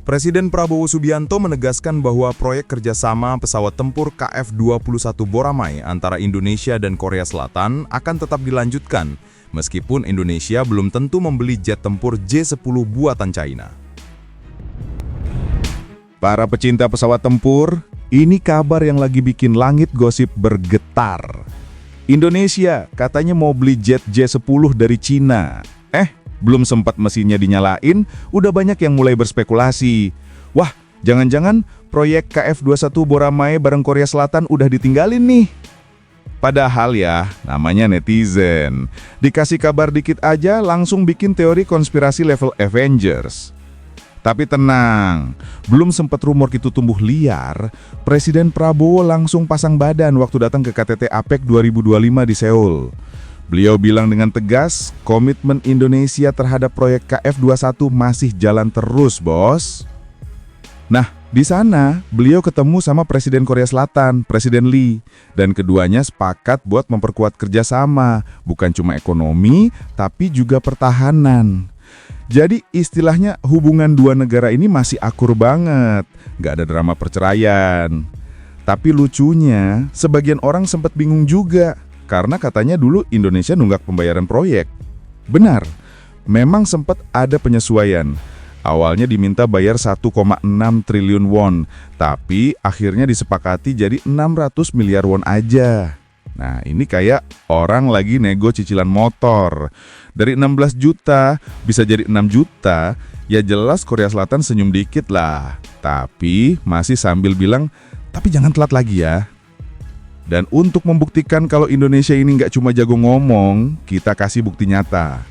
Presiden Prabowo Subianto menegaskan bahwa proyek kerjasama pesawat tempur KF-21 Boramae antara Indonesia dan Korea Selatan akan tetap dilanjutkan, meskipun Indonesia belum tentu membeli jet tempur J-10 buatan China. Para pecinta pesawat tempur, ini kabar yang lagi bikin langit gosip bergetar. Indonesia katanya mau beli jet J-10 dari Cina. Belum sempat mesinnya dinyalain, udah banyak yang mulai berspekulasi. Wah, jangan-jangan proyek KF-21 Boramae bareng Korea Selatan udah ditinggalin nih. Padahal ya, namanya netizen. Dikasih kabar dikit aja langsung bikin teori konspirasi level Avengers. Tapi tenang, belum sempat rumor itu tumbuh liar, Presiden Prabowo langsung pasang badan waktu datang ke KTT APEC 2025 di Seoul. Beliau bilang dengan tegas, komitmen Indonesia terhadap proyek KF-21 masih jalan terus, bos. Nah, di sana beliau ketemu sama Presiden Korea Selatan, Presiden Lee, dan keduanya sepakat buat memperkuat kerjasama, bukan cuma ekonomi, tapi juga pertahanan. Jadi istilahnya hubungan dua negara ini masih akur banget, nggak ada drama perceraian. Tapi lucunya, sebagian orang sempat bingung juga. Karena katanya dulu Indonesia nunggak pembayaran proyek. Benar, memang sempat ada penyesuaian. Awalnya diminta bayar 1,6 triliun won, tapi akhirnya disepakati jadi 600 miliar won aja. Nah, ini kayak orang lagi nego cicilan motor. Dari 16 juta bisa jadi 6 juta, ya jelas Korea Selatan senyum dikit lah. Tapi masih sambil bilang, tapi jangan telat lagi ya. Dan untuk membuktikan kalau Indonesia ini nggak cuma jago ngomong, kita kasih bukti nyata.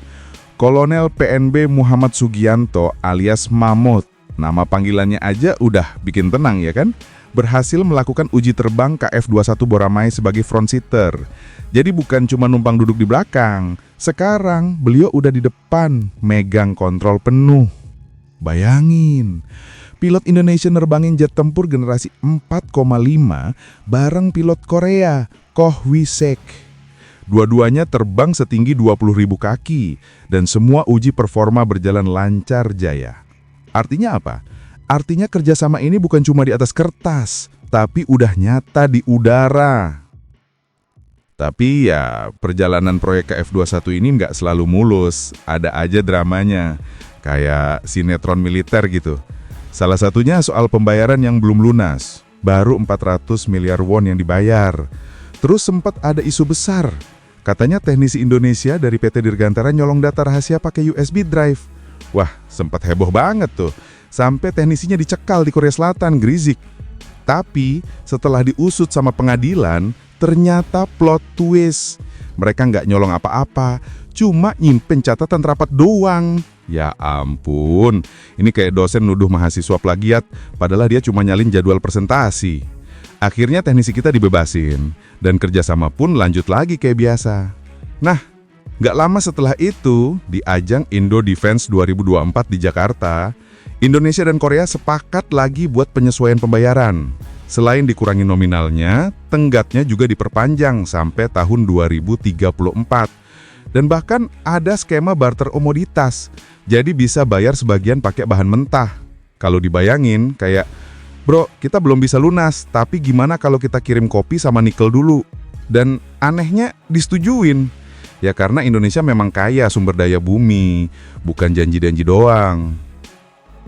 Kolonel PNB Muhammad Sugianto alias Mamut, nama panggilannya aja udah bikin tenang ya kan? Berhasil melakukan uji terbang KF-21 Boramae sebagai front seater. Jadi bukan cuma numpang duduk di belakang. Sekarang beliau udah di depan, megang kontrol penuh. Bayangin, pilot Indonesia nerbangin jet tempur generasi 4,5 bareng pilot Korea, Koh Wi-sek. Dua-duanya terbang setinggi 20.000 kaki dan semua uji performa berjalan lancar jaya. Artinya apa? Artinya kerjasama ini bukan cuma di atas kertas, tapi udah nyata di udara. Tapi ya, perjalanan proyek KF-21 ini nggak selalu mulus, ada aja dramanya, kayak sinetron militer gitu. Salah satunya soal pembayaran yang belum lunas, baru 400 miliar won yang dibayar. Terus sempat ada isu besar, katanya teknisi Indonesia dari PT Dirgantara nyolong data rahasia pakai USB drive. Wah, sempat heboh banget tuh, sampai teknisinya dicekal di Korea Selatan, gerizik. Tapi setelah diusut sama pengadilan, ternyata plot twist. Mereka nggak nyolong apa-apa, cuma nyimpen catatan rapat doang. Ya ampun, ini kayak dosen nuduh mahasiswa plagiat, padahal dia cuma nyalin jadwal presentasi. Akhirnya teknisi kita dibebasin, dan kerjasama pun lanjut lagi kayak biasa. Nah, nggak lama setelah itu, di ajang Indo Defense 2024 di Jakarta, Indonesia dan Korea sepakat lagi buat penyesuaian pembayaran. Selain dikurangi nominalnya, tenggatnya juga diperpanjang sampai tahun 2034. Dan bahkan ada skema barter komoditas, jadi bisa bayar sebagian pakai bahan mentah. Kalau dibayangin kayak, bro kita belum bisa lunas, tapi gimana kalau kita kirim kopi sama nikel dulu? Dan anehnya disetujuin. Ya karena Indonesia memang kaya sumber daya bumi, bukan janji-janji doang.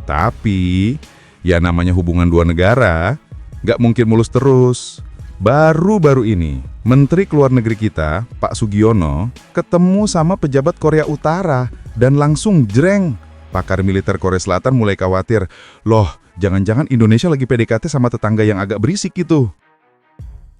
Tapi, ya namanya hubungan dua negara, nggak mungkin mulus terus. Baru-baru ini, Menteri Luar Negeri kita, Pak Sugiono, ketemu sama pejabat Korea Utara dan langsung jreng. Pakar militer Korea Selatan mulai khawatir, loh jangan-jangan Indonesia lagi PDKT sama tetangga yang agak berisik gitu.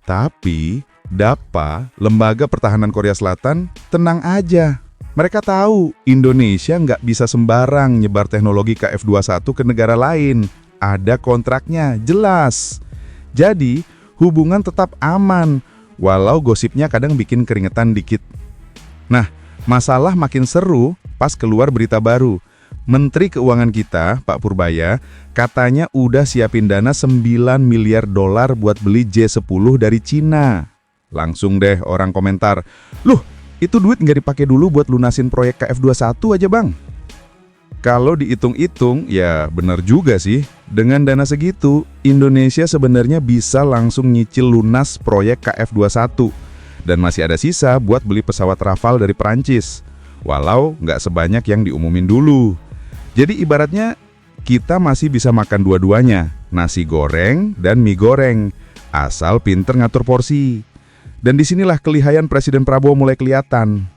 Tapi, DAPA, Lembaga Pertahanan Korea Selatan, tenang aja. Mereka tahu Indonesia nggak bisa sembarang nyebar teknologi KF-21 ke negara lain. Ada kontraknya, jelas. Jadi, hubungan tetap aman, walau gosipnya kadang bikin keringetan dikit. Nah, masalah makin seru pas keluar berita baru. Menteri Keuangan kita, Pak Purbaya, katanya udah siapin dana 9 miliar dolar buat beli J-10 dari Cina. Langsung deh orang komentar, "Loh, itu duit nggak dipakai dulu buat lunasin proyek KF-21 aja bang?" Kalau dihitung-hitung, ya benar juga sih. Dengan dana segitu, Indonesia sebenarnya bisa langsung nyicil lunas proyek KF21. Dan masih ada sisa buat beli pesawat Rafale dari Perancis. Walau nggak sebanyak yang diumumin dulu. Jadi ibaratnya, kita masih bisa makan dua-duanya, nasi goreng dan mie goreng, asal pinter ngatur porsi. Dan disinilah kelihayan Presiden Prabowo mulai kelihatan.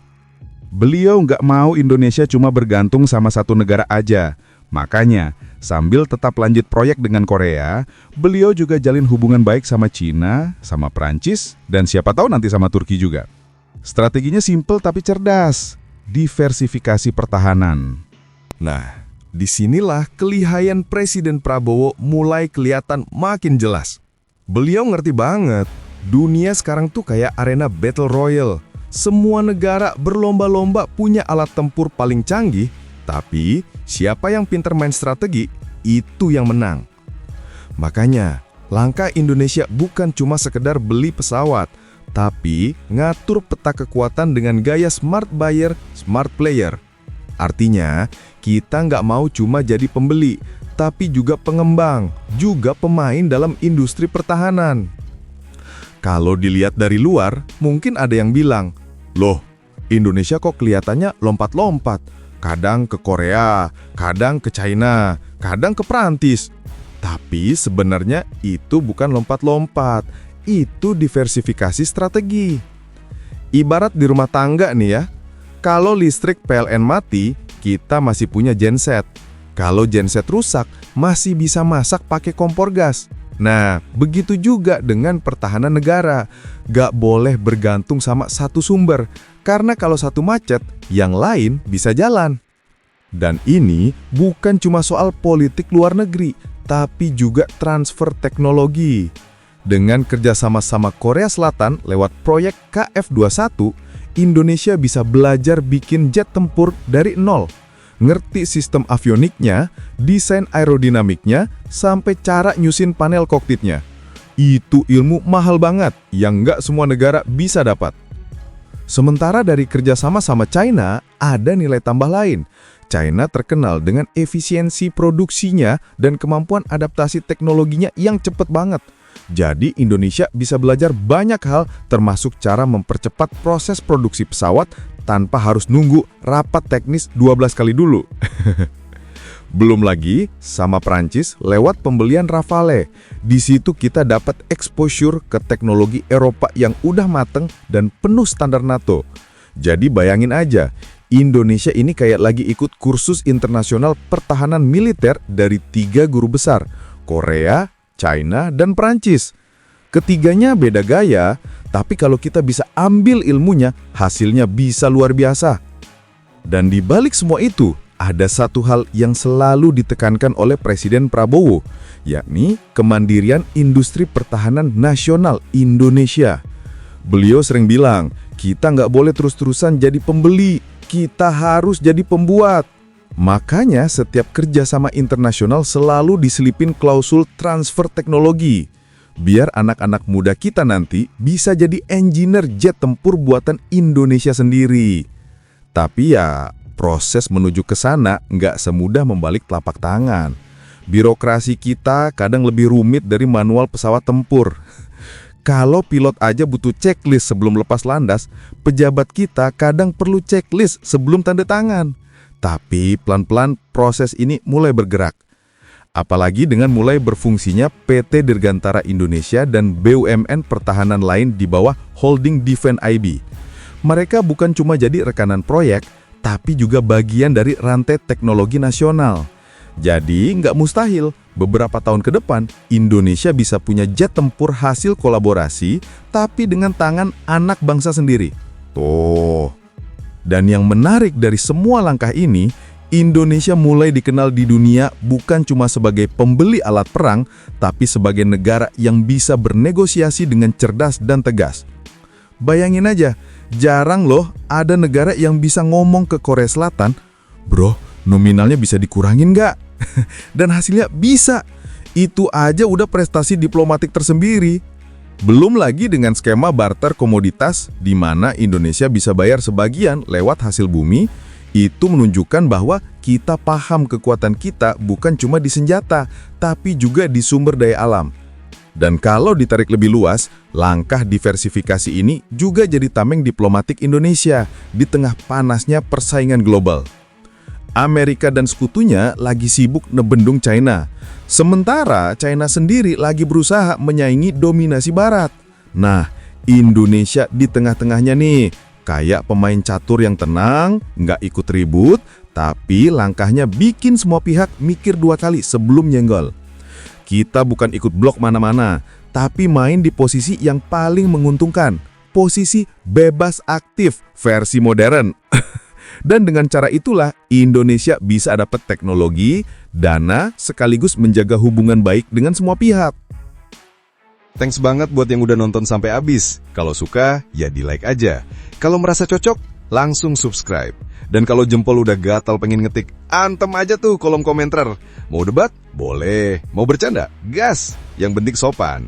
Beliau nggak mau Indonesia cuma bergantung sama satu negara aja. Makanya, sambil tetap lanjut proyek dengan Korea, beliau juga jalin hubungan baik sama Cina, sama Prancis, dan siapa tahu nanti sama Turki juga. Strateginya simple tapi cerdas, diversifikasi pertahanan. Nah, disinilah kelihayan Presiden Prabowo mulai kelihatan makin jelas. Beliau ngerti banget, dunia sekarang tuh kayak arena battle royale. Semua negara berlomba-lomba punya alat tempur paling canggih, tapi siapa yang pintar main strategi, itu yang menang. Makanya, langkah Indonesia bukan cuma sekedar beli pesawat, tapi ngatur peta kekuatan dengan gaya smart buyer, smart player. Artinya, kita nggak mau cuma jadi pembeli, tapi juga pengembang, juga pemain dalam industri pertahanan. Kalau dilihat dari luar, mungkin ada yang bilang, "Loh, Indonesia kok kelihatannya lompat-lompat. Kadang ke Korea, kadang ke China, kadang ke Perancis." Tapi sebenarnya itu bukan lompat-lompat, itu diversifikasi strategi. Ibarat di rumah tangga nih ya, kalau listrik PLN mati, kita masih punya genset. Kalau genset rusak, masih bisa masak pakai kompor gas. Nah, begitu juga dengan pertahanan negara. Gak boleh bergantung sama satu sumber, karena kalau satu macet, yang lain bisa jalan. Dan ini bukan cuma soal politik luar negeri, tapi juga transfer teknologi. Dengan kerjasama sama Korea Selatan lewat proyek KF21, Indonesia bisa belajar bikin jet tempur dari nol. Ngerti sistem avioniknya, desain aerodinamiknya, sampai cara nyusin panel kokpitnya. Itu ilmu mahal banget yang nggak semua negara bisa dapat. Sementara dari kerjasama sama China, ada nilai tambah lain. China terkenal dengan efisiensi produksinya dan kemampuan adaptasi teknologinya yang cepat banget. Jadi Indonesia bisa belajar banyak hal termasuk cara mempercepat proses produksi pesawat tanpa harus nunggu rapat teknis 12 kali dulu. Belum lagi sama Prancis lewat pembelian Rafale. Di situ kita dapat exposure ke teknologi Eropa yang udah mateng dan penuh standar NATO. Jadi bayangin aja, Indonesia ini kayak lagi ikut kursus internasional pertahanan militer dari 3 guru besar, Korea, China, dan Prancis. Ketiganya beda gaya, tapi kalau kita bisa ambil ilmunya, hasilnya bisa luar biasa. Dan di balik semua itu, ada satu hal yang selalu ditekankan oleh Presiden Prabowo, yakni kemandirian industri pertahanan nasional Indonesia. Beliau sering bilang, kita nggak boleh terus-terusan jadi pembeli, kita harus jadi pembuat. Makanya setiap kerjasama internasional selalu diselipin klausul transfer teknologi. Biar anak-anak muda kita nanti bisa jadi engineer jet tempur buatan Indonesia sendiri. Tapi ya, proses menuju ke sana nggak semudah membalik telapak tangan. Birokrasi kita kadang lebih rumit dari manual pesawat tempur. Kalau pilot aja butuh checklist sebelum lepas landas, pejabat kita kadang perlu checklist sebelum tanda tangan. Tapi pelan-pelan proses ini mulai bergerak. Apalagi dengan mulai berfungsinya PT Dirgantara Indonesia dan BUMN pertahanan lain di bawah Holding Defense IB. Mereka bukan cuma jadi rekanan proyek, tapi juga bagian dari rantai teknologi nasional. Jadi nggak mustahil, beberapa tahun ke depan, Indonesia bisa punya jet tempur hasil kolaborasi, tapi dengan tangan anak bangsa sendiri. Tuh. Dan yang menarik dari semua langkah ini, Indonesia mulai dikenal di dunia bukan cuma sebagai pembeli alat perang, tapi sebagai negara yang bisa bernegosiasi dengan cerdas dan tegas. Bayangin aja, jarang loh ada negara yang bisa ngomong ke Korea Selatan, "Bro, nominalnya bisa dikurangin nggak?" Dan hasilnya bisa. Itu aja udah prestasi diplomatik tersendiri. Belum lagi dengan skema barter komoditas di mana Indonesia bisa bayar sebagian lewat hasil bumi, Itu menunjukkan bahwa kita paham kekuatan kita bukan cuma di senjata, tapi juga di sumber daya alam. Dan kalau ditarik lebih luas, langkah diversifikasi ini juga jadi tameng diplomatik Indonesia di tengah panasnya persaingan global. Amerika dan sekutunya lagi sibuk nebendung China, sementara China sendiri lagi berusaha menyaingi dominasi Barat. Nah, Indonesia di tengah-tengahnya nih, kayak pemain catur yang tenang, nggak ikut ribut, tapi langkahnya bikin semua pihak mikir 2 kali sebelum nyenggol. Kita bukan ikut blok mana-mana, tapi main di posisi yang paling menguntungkan, posisi bebas aktif versi modern. Dan dengan cara itulah Indonesia bisa dapat teknologi, dana, sekaligus menjaga hubungan baik dengan semua pihak. Thanks banget buat yang udah nonton sampai habis. Kalau suka, ya di-like aja. Kalau merasa cocok, langsung subscribe. Dan kalau jempol udah gatal pengen ngetik, antem aja tuh kolom komentar. Mau debat? Boleh. Mau bercanda? Gas. Yang penting sopan.